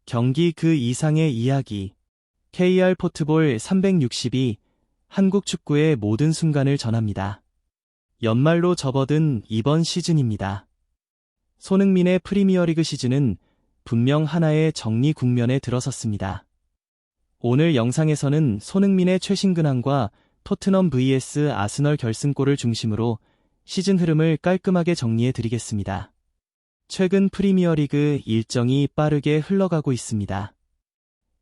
경기 그 이상의 이야기. KR 포트볼 362. 한국 축구의 모든 순간을 전합니다. 연말로 접어든 이번 시즌입니다. 손흥민의 프리미어리그 시즌은 분명 하나의 정리 국면에 들어섰습니다. 오늘 영상에서는 손흥민의 최신 근황과 토트넘 vs 아스널 결승골을 중심으로 시즌 흐름을 깔끔하게 정리해 드리겠습니다. 최근 프리미어리그 일정이 빠르게 흘러가고 있습니다.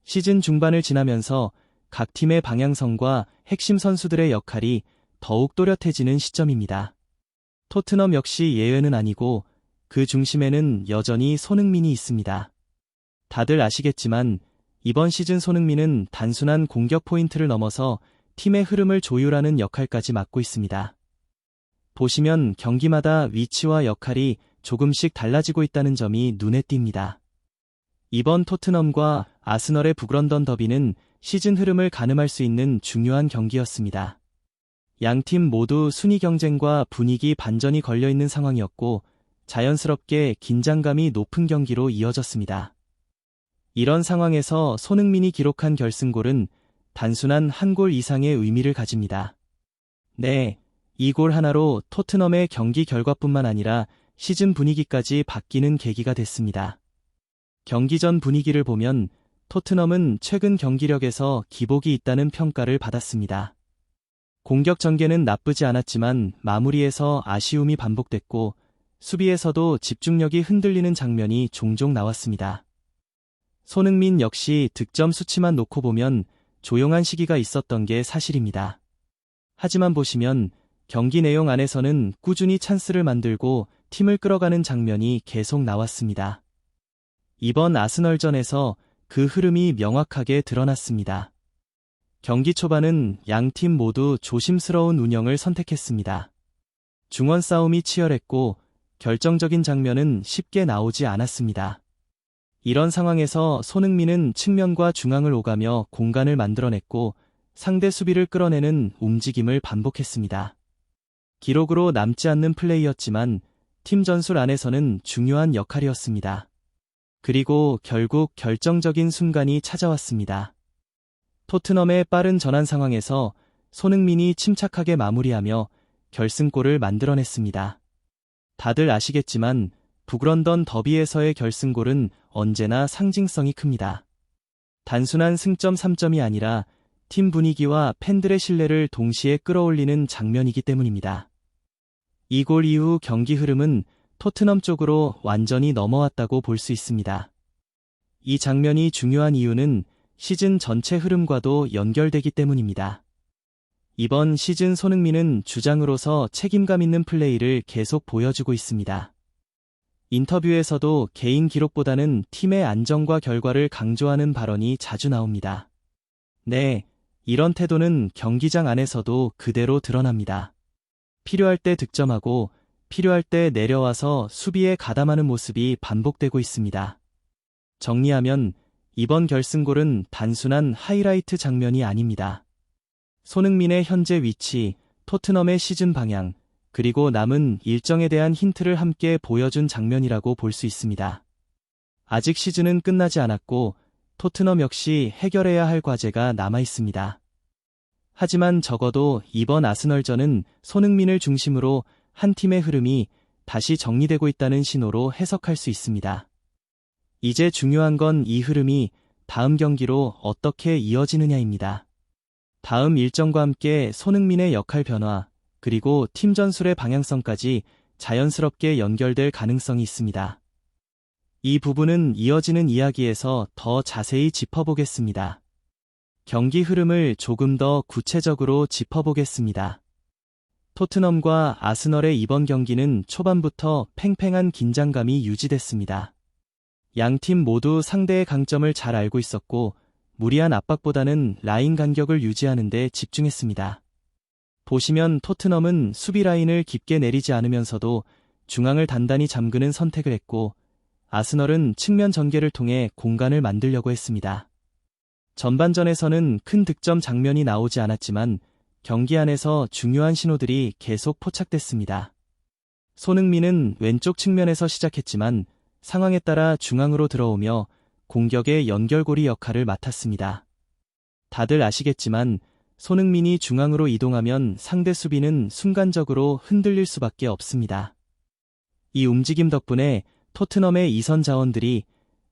시즌 중반을 지나면서 각 팀의 방향성과 핵심 선수들의 역할이 더욱 또렷해지는 시점입니다. 토트넘 역시 예외는 아니고 그 중심에는 여전히 손흥민이 있습니다. 다들 아시겠지만 이번 시즌 손흥민은 단순한 공격 포인트를 넘어서 팀의 흐름을 조율하는 역할까지 맡고 있습니다. 보시면 경기마다 위치와 역할이 조금씩 달라지고 있다는 점이 눈에 띕니다. 이번 토트넘과 아스널의 북런던 더비는 시즌 흐름을 가늠할 수 있는 중요한 경기였습니다. 양팀 모두 순위 경쟁과 분위기 반전이 걸려있는 상황이었고 자연스럽게 긴장감이 높은 경기로 이어졌습니다. 이런 상황에서 손흥민이 기록한 결승골은 단순한 한 골 이상의 의미를 가집니다. 네, 이 골 하나로 토트넘의 경기 결과뿐만 아니라 시즌 분위기까지 바뀌는 계기가 됐습니다. 경기 전 분위기를 보면 토트넘은 최근 경기력에서 기복이 있다는 평가를 받았습니다. 공격 전개는 나쁘지 않았지만 마무리에서 아쉬움이 반복됐고 수비에서도 집중력이 흔들리는 장면이 종종 나왔습니다. 손흥민 역시 득점 수치만 놓고 보면 조용한 시기가 있었던 게 사실입니다. 하지만 보시면 경기 내용 안에서는 꾸준히 찬스를 만들고 팀을 끌어가는 장면이 계속 나왔습니다. 이번 아스널전에서 그 흐름이 명확하게 드러났습니다. 경기 초반은 양팀 모두 조심스러운 운영을 선택했습니다. 중원 싸움이 치열했고 결정적인 장면은 쉽게 나오지 않았습니다. 이런 상황에서 손흥민은 측면과 중앙을 오가며 공간을 만들어냈고 상대 수비를 끌어내는 움직임을 반복했습니다. 기록으로 남지 않는 플레이였지만 팀 전술 안에서는 중요한 역할이었습니다. 그리고 결국 결정적인 순간이 찾아왔습니다. 토트넘의 빠른 전환 상황에서 손흥민이 침착하게 마무리하며 결승골을 만들어냈습니다. 다들 아시겠지만 북런던 더비에서의 결승골은 언제나 상징성이 큽니다. 단순한 승점 3점이 아니라 팀 분위기와 팬들의 신뢰를 동시에 끌어올리는 장면이기 때문입니다. 이 골 이후 경기 흐름은 토트넘 쪽으로 완전히 넘어왔다고 볼 수 있습니다. 이 장면이 중요한 이유는 시즌 전체 흐름과도 연결되기 때문입니다. 이번 시즌 손흥민은 주장으로서 책임감 있는 플레이를 계속 보여주고 있습니다. 인터뷰에서도 개인 기록보다는 팀의 안정과 결과를 강조하는 발언이 자주 나옵니다. 네, 이런 태도는 경기장 안에서도 그대로 드러납니다. 필요할 때 득점하고 필요할 때 내려와서 수비에 가담하는 모습이 반복되고 있습니다. 정리하면 이번 결승골은 단순한 하이라이트 장면이 아닙니다. 손흥민의 현재 위치, 토트넘의 시즌 방향, 그리고 남은 일정에 대한 힌트를 함께 보여준 장면이라고 볼 수 있습니다. 아직 시즌은 끝나지 않았고 토트넘 역시 해결해야 할 과제가 남아 있습니다. 하지만 적어도 이번 아스널전은 손흥민을 중심으로 한 팀의 흐름이 다시 정리되고 있다는 신호로 해석할 수 있습니다. 이제 중요한 건 이 흐름이 다음 경기로 어떻게 이어지느냐입니다. 다음 일정과 함께 손흥민의 역할 변화, 그리고 팀 전술의 방향성까지 자연스럽게 연결될 가능성이 있습니다. 이 부분은 이어지는 이야기에서 더 자세히 짚어보겠습니다. 경기 흐름을 조금 더 구체적으로 짚어보겠습니다. 토트넘과 아스널의 이번 경기는 초반부터 팽팽한 긴장감이 유지됐습니다. 양팀 모두 상대의 강점을 잘 알고 있었고 무리한 압박보다는 라인 간격을 유지하는 데 집중했습니다. 보시면 토트넘은 수비 라인을 깊게 내리지 않으면서도 중앙을 단단히 잠그는 선택을 했고 아스널은 측면 전개를 통해 공간을 만들려고 했습니다. 전반전에서는 큰 득점 장면이 나오지 않았지만 경기 안에서 중요한 신호들이 계속 포착됐습니다. 손흥민은 왼쪽 측면에서 시작했지만 상황에 따라 중앙으로 들어오며 공격의 연결고리 역할을 맡았습니다. 다들 아시겠지만 손흥민이 중앙으로 이동하면 상대 수비는 순간적으로 흔들릴 수밖에 없습니다. 이 움직임 덕분에 토트넘의 이선 자원들이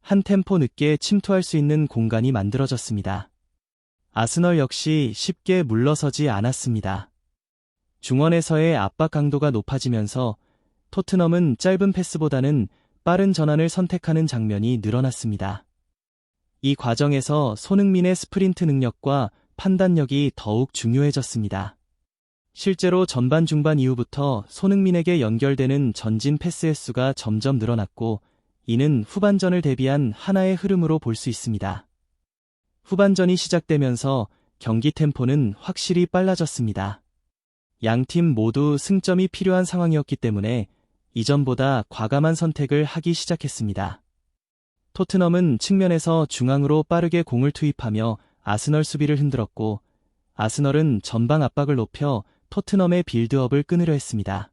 한 템포 늦게 침투할 수 있는 공간이 만들어졌습니다. 아스널 역시 쉽게 물러서지 않았습니다. 중원에서의 압박 강도가 높아지면서 토트넘은 짧은 패스보다는 빠른 전환을 선택하는 장면이 늘어났습니다. 이 과정에서 손흥민의 스프린트 능력과 판단력이 더욱 중요해졌습니다. 실제로 전반 중반 이후부터 손흥민에게 연결되는 전진 패스 횟수가 점점 늘어났고, 이는 후반전을 대비한 하나의 흐름으로 볼 수 있습니다. 후반전이 시작되면서 경기 템포는 확실히 빨라졌습니다. 양팀 모두 승점이 필요한 상황이었기 때문에 이전보다 과감한 선택을 하기 시작했습니다. 토트넘은 측면에서 중앙으로 빠르게 공을 투입하며 아스널 수비를 흔들었고, 아스널은 전방 압박을 높여 토트넘의 빌드업을 끊으려 했습니다.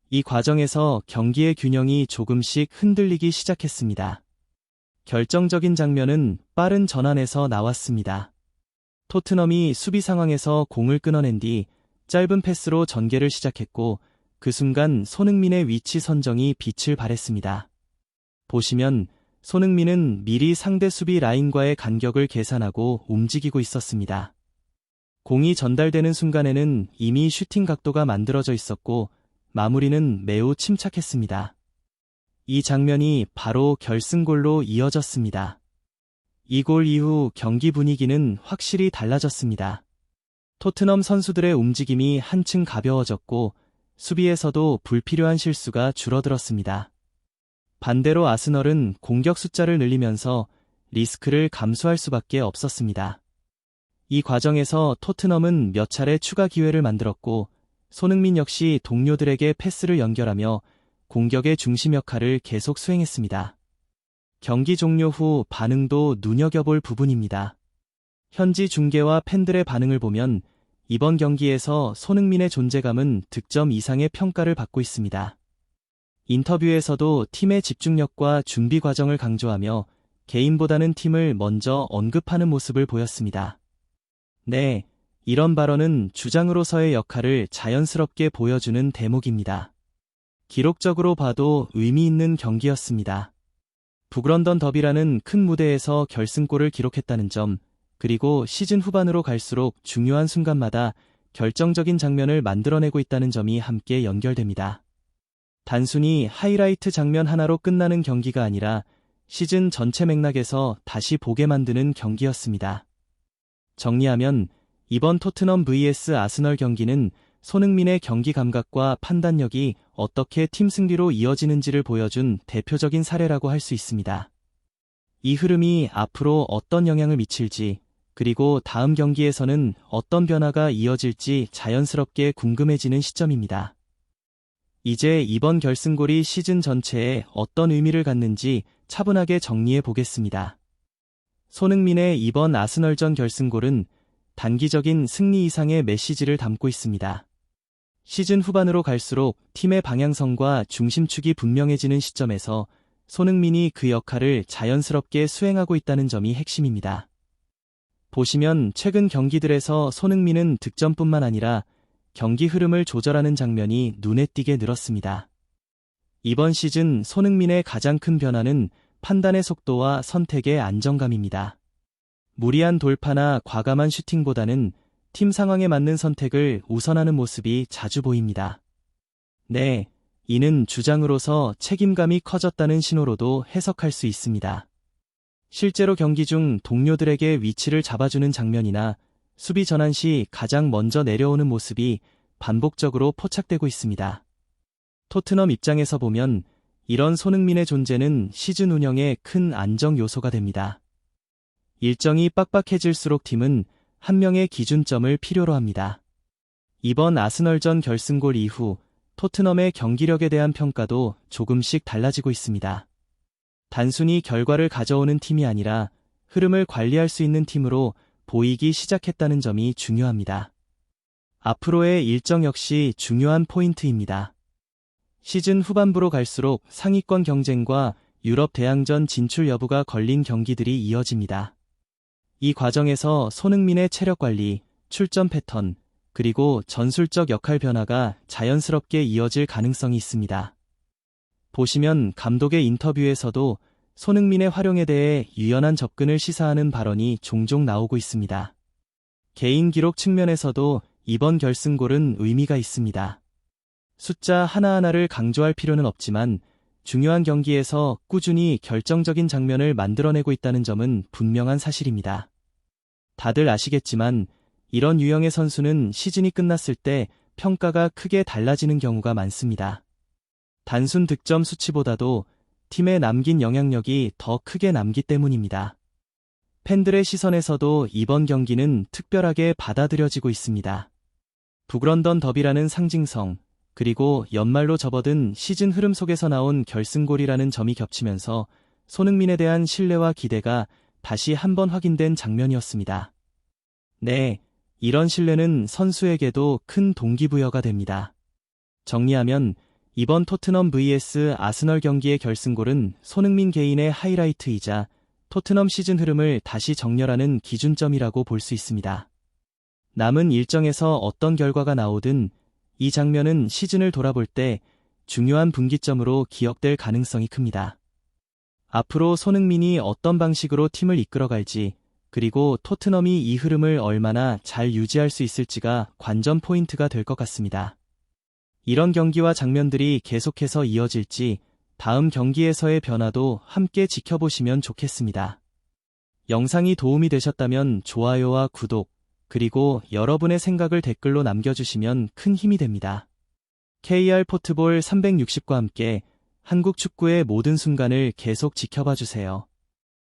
이 과정에서 경기의 균형이 조금씩 흔들리기 시작했습니다. 결정적인 장면은 빠른 전환에서 나왔습니다. 토트넘이 수비 상황에서 공을 끊어낸 뒤 짧은 패스로 전개를 시작했고, 그 순간 손흥민의 위치 선정이 빛을 발했습니다. 보시면 손흥민은 미리 상대 수비 라인과의 간격을 계산하고 움직이고 있었습니다. 공이 전달되는 순간에는 이미 슈팅 각도가 만들어져 있었고, 마무리는 매우 침착했습니다. 이 장면이 바로 결승골로 이어졌습니다. 이 골 이후 경기 분위기는 확실히 달라졌습니다. 토트넘 선수들의 움직임이 한층 가벼워졌고, 수비에서도 불필요한 실수가 줄어들었습니다. 반대로 아스널은 공격 숫자를 늘리면서 리스크를 감수할 수밖에 없었습니다. 이 과정에서 토트넘은 몇 차례 추가 기회를 만들었고, 손흥민 역시 동료들에게 패스를 연결하며 공격의 중심 역할을 계속 수행했습니다. 경기 종료 후 반응도 눈여겨볼 부분입니다. 현지 중계와 팬들의 반응을 보면 이번 경기에서 손흥민의 존재감은 득점 이상의 평가를 받고 있습니다. 인터뷰에서도 팀의 집중력과 준비 과정을 강조하며 개인보다는 팀을 먼저 언급하는 모습을 보였습니다. 네, 이런 발언은 주장으로서의 역할을 자연스럽게 보여주는 대목입니다. 기록적으로 봐도 의미 있는 경기였습니다. 북런던 더비라는 큰 무대에서 결승골을 기록했다는 점, 그리고 시즌 후반으로 갈수록 중요한 순간마다 결정적인 장면을 만들어내고 있다는 점이 함께 연결됩니다. 단순히 하이라이트 장면 하나로 끝나는 경기가 아니라 시즌 전체 맥락에서 다시 보게 만드는 경기였습니다. 정리하면 이번 토트넘 vs 아스널 경기는 손흥민의 경기 감각과 판단력이 어떻게 팀 승리로 이어지는지를 보여준 대표적인 사례라고 할 수 있습니다. 이 흐름이 앞으로 어떤 영향을 미칠지, 그리고 다음 경기에서는 어떤 변화가 이어질지 자연스럽게 궁금해지는 시점입니다. 이제 이번 결승골이 시즌 전체에 어떤 의미를 갖는지 차분하게 정리해 보겠습니다. 손흥민의 이번 아스널전 결승골은 단기적인 승리 이상의 메시지를 담고 있습니다. 시즌 후반으로 갈수록 팀의 방향성과 중심축이 분명해지는 시점에서 손흥민이 그 역할을 자연스럽게 수행하고 있다는 점이 핵심입니다. 보시면 최근 경기들에서 손흥민은 득점뿐만 아니라 경기 흐름을 조절하는 장면이 눈에 띄게 늘었습니다. 이번 시즌 손흥민의 가장 큰 변화는 판단의 속도와 선택의 안정감입니다. 무리한 돌파나 과감한 슈팅보다는 팀 상황에 맞는 선택을 우선하는 모습이 자주 보입니다. 네, 이는 주장으로서 책임감이 커졌다는 신호로도 해석할 수 있습니다. 실제로 경기 중 동료들에게 위치를 잡아주는 장면이나 수비 전환 시 가장 먼저 내려오는 모습이 반복적으로 포착되고 있습니다. 토트넘 입장에서 보면 이런 손흥민의 존재는 시즌 운영에 큰 안정 요소가 됩니다. 일정이 빡빡해질수록 팀은 한 명의 기준점을 필요로 합니다. 이번 아스널전 결승골 이후 토트넘의 경기력에 대한 평가도 조금씩 달라지고 있습니다. 단순히 결과를 가져오는 팀이 아니라 흐름을 관리할 수 있는 팀으로 보이기 시작했다는 점이 중요합니다. 앞으로의 일정 역시 중요한 포인트입니다. 시즌 후반부로 갈수록 상위권 경쟁과 유럽 대항전 진출 여부가 걸린 경기들이 이어집니다. 이 과정에서 손흥민의 체력 관리, 출전 패턴, 그리고 전술적 역할 변화가 자연스럽게 이어질 가능성이 있습니다. 보시면 감독의 인터뷰에서도 손흥민의 활용에 대해 유연한 접근을 시사하는 발언이 종종 나오고 있습니다. 개인 기록 측면에서도 이번 결승골은 의미가 있습니다. 숫자 하나하나를 강조할 필요는 없지만 중요한 경기에서 꾸준히 결정적인 장면을 만들어내고 있다는 점은 분명한 사실입니다. 다들 아시겠지만 이런 유형의 선수는 시즌이 끝났을 때 평가가 크게 달라지는 경우가 많습니다. 단순 득점 수치보다도 팀에 남긴 영향력이 더 크게 남기 때문입니다. 팬들의 시선에서도 이번 경기는 특별하게 받아들여지고 있습니다. 북런던 더비라는 상징성, 그리고 연말로 접어든 시즌 흐름 속에서 나온 결승골이라는 점이 겹치면서 손흥민에 대한 신뢰와 기대가 다시 한번 확인된 장면이었습니다. 네, 이런 신뢰는 선수에게도 큰 동기부여가 됩니다. 정리하면 이번 토트넘 vs 아스널 경기의 결승골은 손흥민 개인의 하이라이트이자 토트넘 시즌 흐름을 다시 정렬하는 기준점이라고 볼 수 있습니다. 남은 일정에서 어떤 결과가 나오든 이 장면은 시즌을 돌아볼 때 중요한 분기점으로 기억될 가능성이 큽니다. 앞으로 손흥민이 어떤 방식으로 팀을 이끌어갈지, 그리고 토트넘이 이 흐름을 얼마나 잘 유지할 수 있을지가 관전 포인트가 될 것 같습니다. 이런 경기와 장면들이 계속해서 이어질지 다음 경기에서의 변화도 함께 지켜보시면 좋겠습니다. 영상이 도움이 되셨다면 좋아요와 구독, 그리고 여러분의 생각을 댓글로 남겨주시면 큰 힘이 됩니다. KR 포트볼 360과 함께 한국 축구의 모든 순간을 계속 지켜봐 주세요.